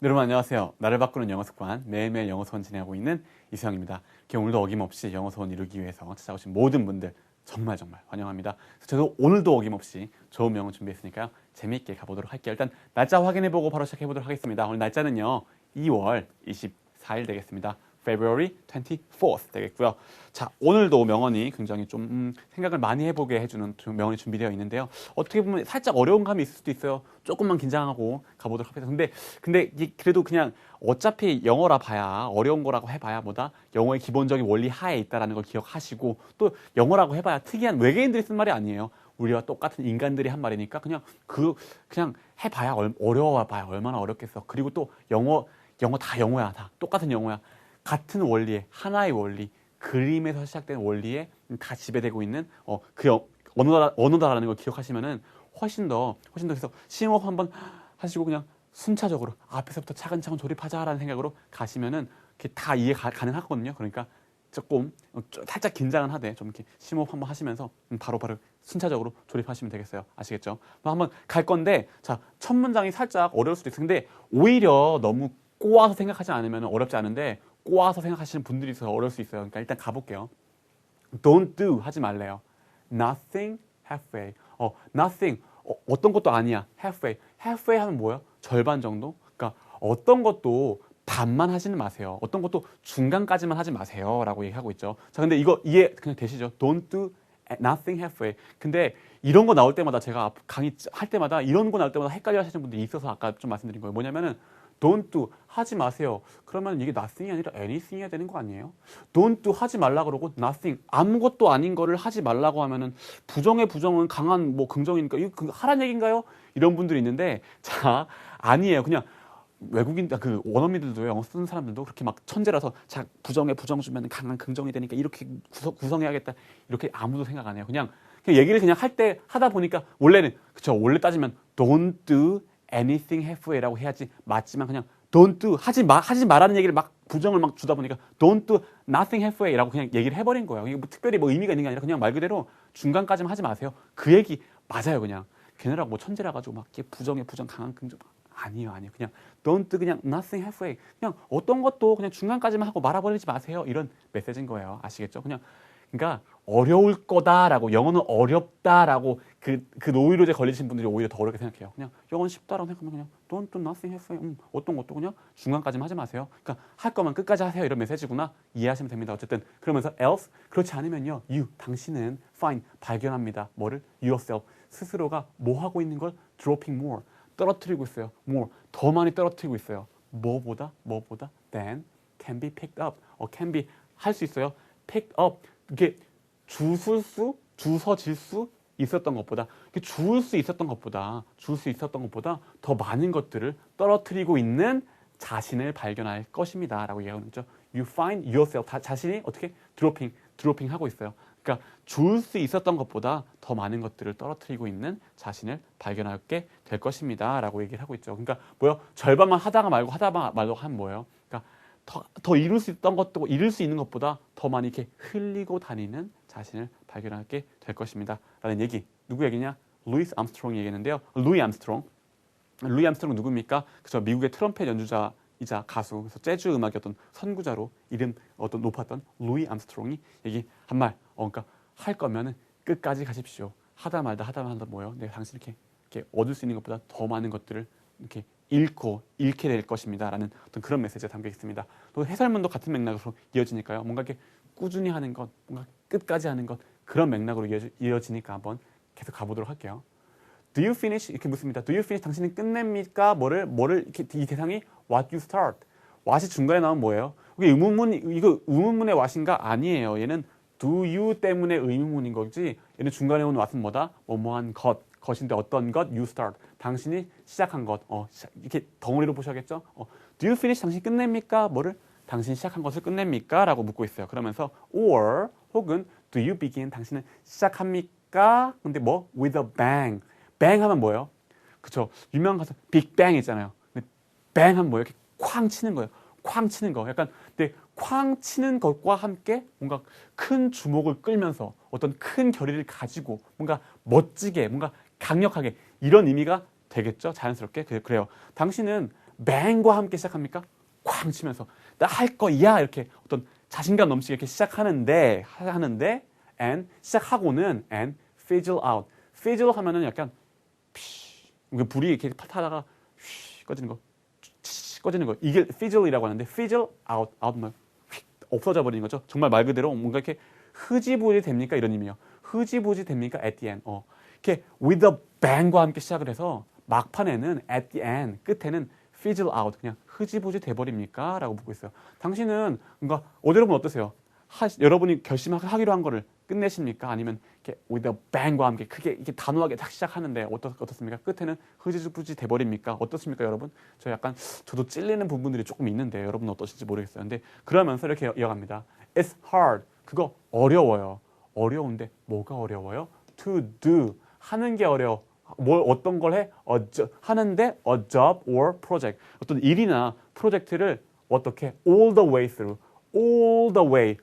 여러분 안녕하세요. 나를 바꾸는 영어 습관 매일매일 영어 수업 진행하고 있는 이수영입니다. 오늘도 어김없이 영어 수업 이루기 위해서 찾아오신 모든 분들 정말 환영합니다. 저도 오늘도 어김없이 좋은 영어 준비했으니까요. 재미있게 가보도록 할게요. 일단 날짜 확인해보고 바로 시작해보도록 하겠습니다. 오늘 날짜는요. 2월 24일 되겠습니다. February 24th 되겠고요. 자, 오늘도 명언이 굉장히 좀 생각을 많이 해보게 해주는 명언이 준비되어 있는데요. 어떻게 보면 살짝 어려운 감이 있을 수도 있어요. 조금만 긴장하고 가보도록 하겠습니다. 근데 그래도 그냥 어차피 영어라 봐야 어려운 거라고 해봐야 뭐다 영어의 기본적인 원리 하에 있다라는 걸 기억하시고 또 영어라고 해봐야 특이한 외계인들이 쓴 말이 아니에요. 우리와 똑같은 인간들이 한 말이니까 그냥 해봐야 어려워 봐야 얼마나 어렵겠어. 그리고 또 영어 다 영어야. 다 똑같은 영어야. 같은 원리에 하나의 원리, 그림에서 시작된 원리에 다 지배되고 있는 언어다라는 걸 기억하시면은 훨씬 더 그래서 심호흡 한번 하시고 그냥 순차적으로 앞에서부터 차근차근 조립하자라는 생각으로 가시면은 다 이해 가능하거든요. 그러니까 조금 살짝 긴장은 하되 좀 이렇게 심호흡 한번 하시면서 바로바로 순차적으로 조립하시면 되겠어요. 아시겠죠? 한번 갈 건데 자, 첫 문장이 살짝 어려울 수도 있어요. 근데 오히려 너무 꼬아서 생각하지 않으면 어렵지 않은데 꼬아서 생각하시는 분들이 있어서 어려울 수 있어요. 그러니까 일단 가볼게요. Don't do 하지 말래요. Nothing halfway. Nothing 어떤 것도 아니야. Halfway. Halfway 하면 뭐예요? 절반 정도. 그러니까 어떤 것도 반만 하지는 마세요. 어떤 것도 중간까지만 하지 마세요라고 얘기하고 있죠. 자, 근데 이거 이해 그냥 되시죠? Don't do nothing halfway. 근데 이런 거 나올 때마다 제가 강의 할 때마다 이런 거 나올 때마다 헷갈려 하시는 분들이 있어서 아까 좀 말씀드린 거예요. 뭐냐면은 Don't do 하지 마세요. 그러면 이게 nothing이 아니라 anything이 되는 거 아니에요? Don't do 하지 말라 그러고 nothing 아무것도 아닌 거를 하지 말라고 하면은 부정의 부정은 강한 뭐 긍정이니까 이거 하란 얘기인가요? 이런 분들이 있는데 자 아니에요. 그냥 외국인 그 원어민들도 영어 쓰는 사람들도 그렇게 막 천재라서 자 부정에 부정 주면 강한 긍정이 되니까 이렇게 구성해야겠다 이렇게 아무도 생각 안 해요. 그냥 얘기를 그냥 할 때 하다 보니까 원래는 그쵸 원래 따지면 don't do anything halfway라고 해야지 맞지만 그냥 don't do 하지 말라는 얘기를 막 부정을 막 주다 보니까 don't do nothing halfway라고 그냥 얘기를 해버린 거예요. 이게 뭐 특별히 뭐 의미가 있는 게 아니라 그냥 말 그대로 중간까지만 하지 마세요. 그 얘기 맞아요. 그냥 걔네라고 뭐 천재라 가지고 막 이렇게 부정 강한 긍정 아니에요. 그냥 don't do 그냥 nothing halfway 그냥 어떤 것도 그냥 중간까지만 하고 말아버리지 마세요. 이런 메시지인 거예요. 아시겠죠? 그러니까 어려울 거다라고 영어는 어렵다라고 그 노이로제 걸리신 분들이 오히려 더 어렵게 생각해요. 그냥 영어는 쉽다라고 생각하면 그냥 don't do nothing halfway 어떤 것도 그냥 중간까지만 하지 마세요. 그러니까 할 거면 끝까지 하세요. 이런 메시지구나 이해하시면 됩니다. 어쨌든 그러면서 else 그렇지 않으면요 you 당신은 find 발견합니다. 뭐를 yourself 스스로가 뭐 하고 있는 걸 dropping more 떨어뜨리고 있어요. more 더 많이 떨어뜨리고 있어요. 뭐보다 than can be picked up can be 할 수 있어요. picked up 이게 주서질 수 있었던 것보다 주울 수 있었던 것보다 더 많은 것들을 떨어뜨리고 있는 자신을 발견할 것입니다. 라고 얘기하고 있죠. You find yourself 자신이 어떻게 드로핑 하고 있어요. 그러니까 주울 수 있었던 것보다 더 많은 것들을 떨어뜨리고 있는 자신을 발견하게 될 것입니다. 라고 얘기를 하고 있죠. 그러니까 뭐요? 절반만 하다가 말고 하면 뭐예요? 그러니까 더 이룰 수 있던 것도 이룰 수 있는 것보다 더 많이 이렇게 흘리고 다니는 자신을 발견하게 될 것입니다. 라는 얘기. 누구 얘기냐? 루이스 암스트롱이 얘기했는데요. 루이 암스트롱 누굽니까? 그죠? 미국의 트럼펫 연주자이자 가수, 그래서 재즈 음악의 어떤 선구자로 이름 높았던 루이 암스트롱이 얘기한 말. 그러니까 할 거면은 끝까지 가십시오. 하다 말다 뭐예요? 내가 당신 이렇게 얻을 수 있는 것보다 더 많은 것들을 이렇게 잃게 될 것입니다. 라는 어떤 그런 메시지가 담겨 있습니다. 또 해설문도 같은 맥락으로 이어지니까요. 뭔가 이렇게 꾸준히 하는 것, 뭔가 끝까지 하는 것, 그런 맥락으로 이어지니까 한번 계속 가보도록 할게요. Do you finish? 이렇게 묻습니다. Do you finish? 당신은 끝냅니까? 뭐를 이렇게 이 대상이 what you start. what이 중간에 나오면 뭐예요? 이게 이거 의문문의 what인가? 아니에요. 얘는 do you 때문에 의문문인 거지. 얘는 중간에 오는 what은 뭐다? 뭐뭐한 것인데 어떤 것? You start. 당신이 시작한 것. 이렇게 덩어리로 보셔야겠죠? Do you finish? 당신 끝냅니까? 뭐를? 당신이 시작한 것을 끝냅니까? 라고 묻고 있어요. 그러면서 or 혹은 do you begin? 당신은 시작합니까? 근데 뭐? With a bang. bang 하면 뭐예요? 그쵸? 유명한 가수 빅 뱅 있잖아요. 근데 bang 하면 뭐예요? 이렇게 쾅 치는 거예요. 쾅 치는 거. 약간 근데 쾅 치는 것과 함께 뭔가 큰 주목을 끌면서 어떤 큰 결의를 가지고 뭔가 멋지게 뭔가 강력하게 이런 의미가 되겠죠? 자연스럽게. 그래요. 당신은 bang과 함께 시작합니까? 쾅 치면서 나 할 거야 이렇게 어떤 자신감 넘치게 이렇게 시작하는데 and 시작하고는 and fizzle out. fizzle 하면은 약간 불이 이렇게 타다가 꺼지는 거, 꺼지는 거. 이게 fizzle이라고 하는데 fizzle out 뭐 없어져 버리는 거죠. 정말 말 그대로 뭔가 이렇게 흐지부지 됩니까 이런 의미예요. 흐지부지 됩니까 at the end. 이렇게 with a bang과 함께 시작을 해서 막판에는 at the end 끝에는 fizzle out 그냥 흐지부지 돼버립니까? 라고 묻고 있어요. 당신은 뭔가 여러분 어떠세요? 여러분이 결심하기로 한 거를 끝내십니까? 아니면 이렇게 with a bang과 함께 크게 이렇게 단호하게 딱 시작하는데 어떻습니까? 끝에는 흐지부지 돼버립니까? 어떻습니까, 여러분? 저도 찔리는 부분들이 조금 있는데 여러분 어떠신지 모르겠어요. 근데 그러면서 이렇게 이어갑니다. It's hard. 그거 어려워요. 어려운데 뭐가 어려워요? To do. 하는 게 어려워. 어떤 걸 해? 하는데 a job or project. 어떤 일이나 프로젝트를 어떻게 all the way through. all the way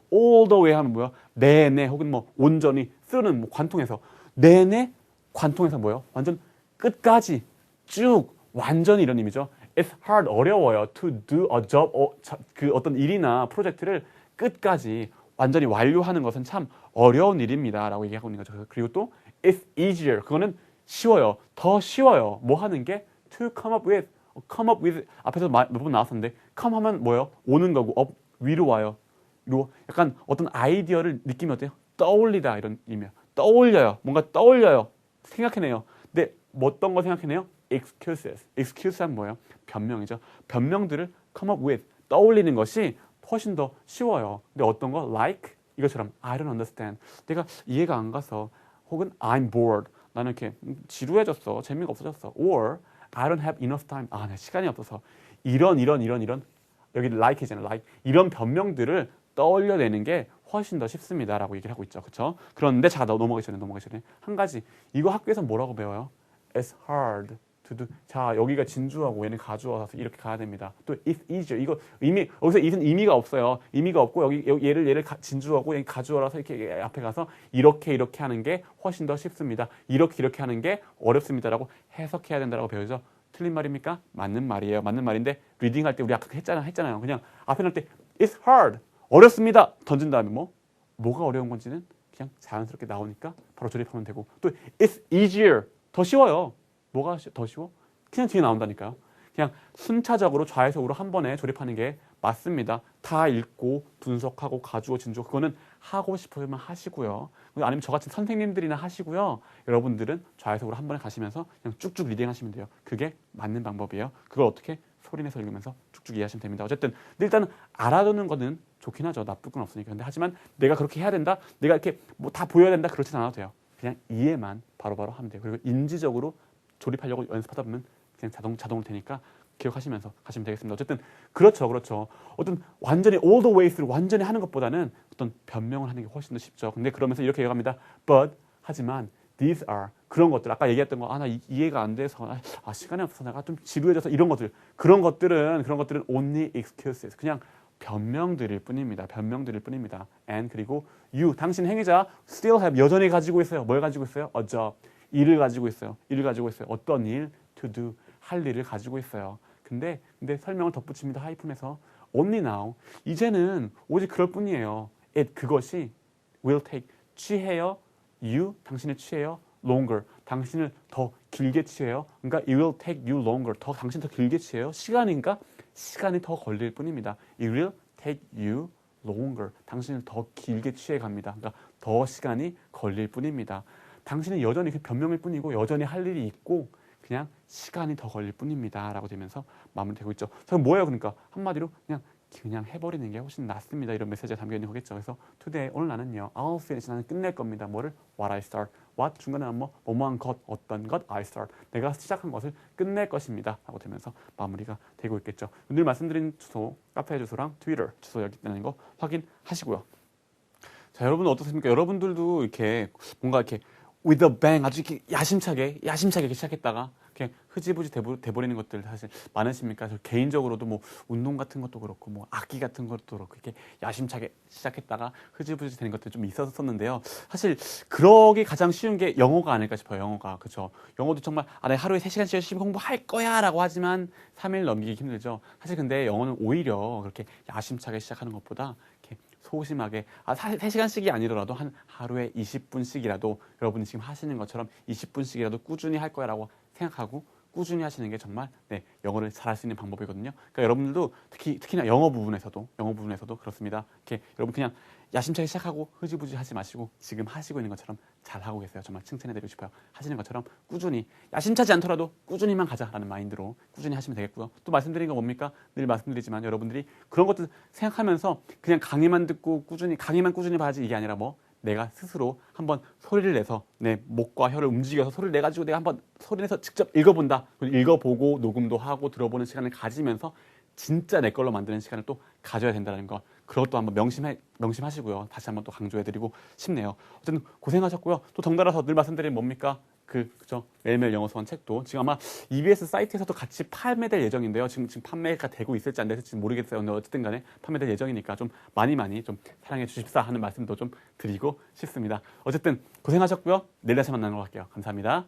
하면 뭐야? 내내 혹은 뭐 온전히 through는 뭐 관통해서 내내 관통해서 뭐예요? 완전 끝까지 쭉 완전히 이런 의미죠. It's hard 어려워요. To do a job 그 어떤 일이나 프로젝트를 끝까지 완전히 완료하는 것은 참 어려운 일입니다. 라고 얘기하고 있는 거죠. 그리고 또 it's easier. 그거는 쉬워요. 더 쉬워요. 뭐 하는 게 to come up with 앞에서 몇 번 나왔었는데 come 하면 뭐예요? 오는 거고 up 위로 와요. 그리고 약간 어떤 아이디어를 느끼면 어때요? 떠올리다 이런 의미예요. 떠올려요. 뭔가 떠올려요. 생각해내요. 근데 어떤 거 생각해내요? excuses 하면 뭐예요? 변명이죠. 변명들을 come up with 떠올리는 것이 훨씬 더 쉬워요. 근데 어떤 거? like 이것처럼 I don't understand. 내가 이해가 안 가서 혹은 I'm bored. 나는 이렇게 지루해졌어. 재미가 없어졌어. or I don't have enough time. 내 시간이 없어서 이런 여기 like이잖아요. like 이런 변명들을 떠올려내는 게 훨씬 더 쉽습니다라고 얘기를 하고 있죠. 그렇죠? 그런데 자, 넘어가기 전에 한 가지. 이거 학교에서 뭐라고 배워요? It's hard to do. 자, 여기가 진주하고 얘는 가주어서 이렇게 가야 됩니다. 또 it's easier. 이거 여기서 it은 의미가 없어요. 의미가 없고 여기 얘를 진주하고 얘는 가주어라서 이렇게 앞에 가서 이렇게 하는 게 훨씬 더 쉽습니다. 이렇게 하는 게 어렵습니다라고 해석해야 된다라고 배우죠. 틀린 말입니까? 맞는 말이에요. 맞는 말인데 리딩할 때 우리 아까 했잖아요. 그냥 앞에 넣을 때 it's hard. 어렵습니다. 던진 다음에 뭐가 어려운 건지는 그냥 자연스럽게 나오니까 바로 조립하면 되고 또 it's easier. 더 쉬워요. 뭐가 더 쉬워? 그냥 뒤에 나온다니까요. 그냥 순차적으로 좌회적으로 한 번에 조립하는 게 맞습니다. 다 읽고 분석하고 가주어 진주어 그거는 하고 싶으면 하시고요. 아니면 저같이 선생님들이나 하시고요. 여러분들은 좌회적으로 한 번에 가시면서 그냥 쭉쭉 리딩하시면 돼요. 그게 맞는 방법이에요. 그걸 어떻게 소리내서 읽으면서 쭉쭉 이해하시면 됩니다. 어쨌든 일단은 알아두는 거는 좋긴 하죠. 나쁠 건 없으니까. 근데 하지만 내가 그렇게 해야 된다. 내가 이렇게 뭐 다 보여야 된다. 그렇진 않아도 돼요. 그냥 이해만 바로바로 하면 돼요. 그리고 인지적으로 조립하려고 연습하다 보면 그냥 자동으로 되니까 기억하시면서 가시면 되겠습니다. 어쨌든 그렇죠. 어떤 완전히 all the way through 완전히 하는 것보다는 어떤 변명을 하는 게 훨씬 더 쉽죠. 근데 그러면서 이렇게 얘기합니다. But 하지만 these are 그런 것들 아까 얘기했던 거 나 이해가 안 돼서 시간이 없어서 내가 좀 지루해져서 이런 것들 그런 것들은 only excuses 그냥 변명들일 뿐입니다. And 그리고 you 당신 행위자 still have 여전히 가지고 있어요. 뭘 가지고 있어요? A job 일을 가지고 있어요. 어떤 일? To do 할 일을 가지고 있어요. 근데 설명을 덧붙입니다. 하이픈에서 only now 이제는 오직 그럴 뿐이에요. it 그것이 will take 취해요. you 당신을 취해요. longer 당신을 더 길게 취해요. 그러니까 it will take you longer 당신 더 길게 취해요. 시간이 더 걸릴 뿐입니다. it will take you longer 당신을 더 길게 취해 갑니다. 그러니까 더 시간이 걸릴 뿐입니다. 당신은 여전히 그 변명일 뿐이고 여전히 할 일이 있고 그냥 시간이 더 걸릴 뿐입니다. 라고 되면서 마무리되고 있죠. 그럼 뭐예요? 그러니까 한마디로 그냥 해버리는 게 훨씬 낫습니다. 이런 메시지가 담겨 있는 거겠죠. 그래서 today 오늘 나는요. I'll finish 나는 끝낼 겁니다. 뭐를? What I start. What 중간에 뭐뭐한 것 어떤 것 I start. 내가 시작한 것을 끝낼 것입니다. 라고 되면서 마무리가 되고 있겠죠. 오늘 말씀드린 주소 카페 주소랑 트위터 주소 여기 있다는 거 확인하시고요. 자 여러분 어떻습니까? 여러분들도 이렇게 뭔가 이렇게 with a bang 아주 이렇게 야심차게 이렇게 시작했다가 그냥 흐지부지 돼버리는 것들 사실 많으십니까? 저 개인적으로도 뭐 운동 같은 것도 그렇고 뭐 악기 같은 것도 그렇고 이렇게 야심차게 시작했다가 흐지부지 되는 것들이 좀 있었었는데요. 사실 그러기 가장 쉬운 게 영어가 아닐까 싶어요. 영어가. 그렇죠. 영어도 정말 내 하루에 3시간씩 열심히 공부할 거야 라고 하지만 3일 넘기기 힘들죠. 사실 근데 영어는 오히려 그렇게 야심차게 시작하는 것보다 이렇게 소심하게 3시간씩이 아니더라도 한 하루에 20분씩이라도 여러분이 지금 하시는 것처럼 20분씩이라도 꾸준히 할 거야 라고 생각하고 꾸준히 하시는 게 정말 영어를 잘할 수 있는 방법이거든요. 그러니까 여러분들도 특히나 영어 부분에서도 그렇습니다. 이렇게 여러분 그냥 야심차게 시작하고 흐지부지 하지 마시고 지금 하시고 있는 것처럼 잘 하고 계세요. 정말 칭찬해드리고 싶어요. 하시는 것처럼 꾸준히 야심차지 않더라도 꾸준히만 가자라는 마인드로 꾸준히 하시면 되겠고요. 또 말씀드린 건 뭡니까? 늘 말씀드리지만 여러분들이 그런 것들 생각하면서 그냥 강의만 듣고 강의만 꾸준히 봐야지 이게 아니라 내가 스스로 한번 소리를 내서 내 목과 혀를 움직여서 소리를 내가지고 내가 한번 소리 내서 직접 읽어본다. 읽어보고 녹음도 하고 들어보는 시간을 가지면서 진짜 내 걸로 만드는 시간을 또 가져야 된다는 거. 그것도 한번 명심하시고요. 다시 한번 또 강조해드리고 싶네요. 어쨌든 고생하셨고요. 또 덩달아서 늘 말씀드린 뭡니까? 그죠? 매일매일 영어수원 책도 지금 아마 EBS 사이트에서도 같이 판매될 예정인데요. 지금 판매가 되고 있을지 안 됐을지 모르겠어요. 근데 어쨌든 간에 판매될 예정이니까 좀 많이 좀 사랑해 주십사 하는 말씀도 좀 드리고 싶습니다. 어쨌든 고생하셨고요. 내일 다시 만나는 것 같게요. 감사합니다.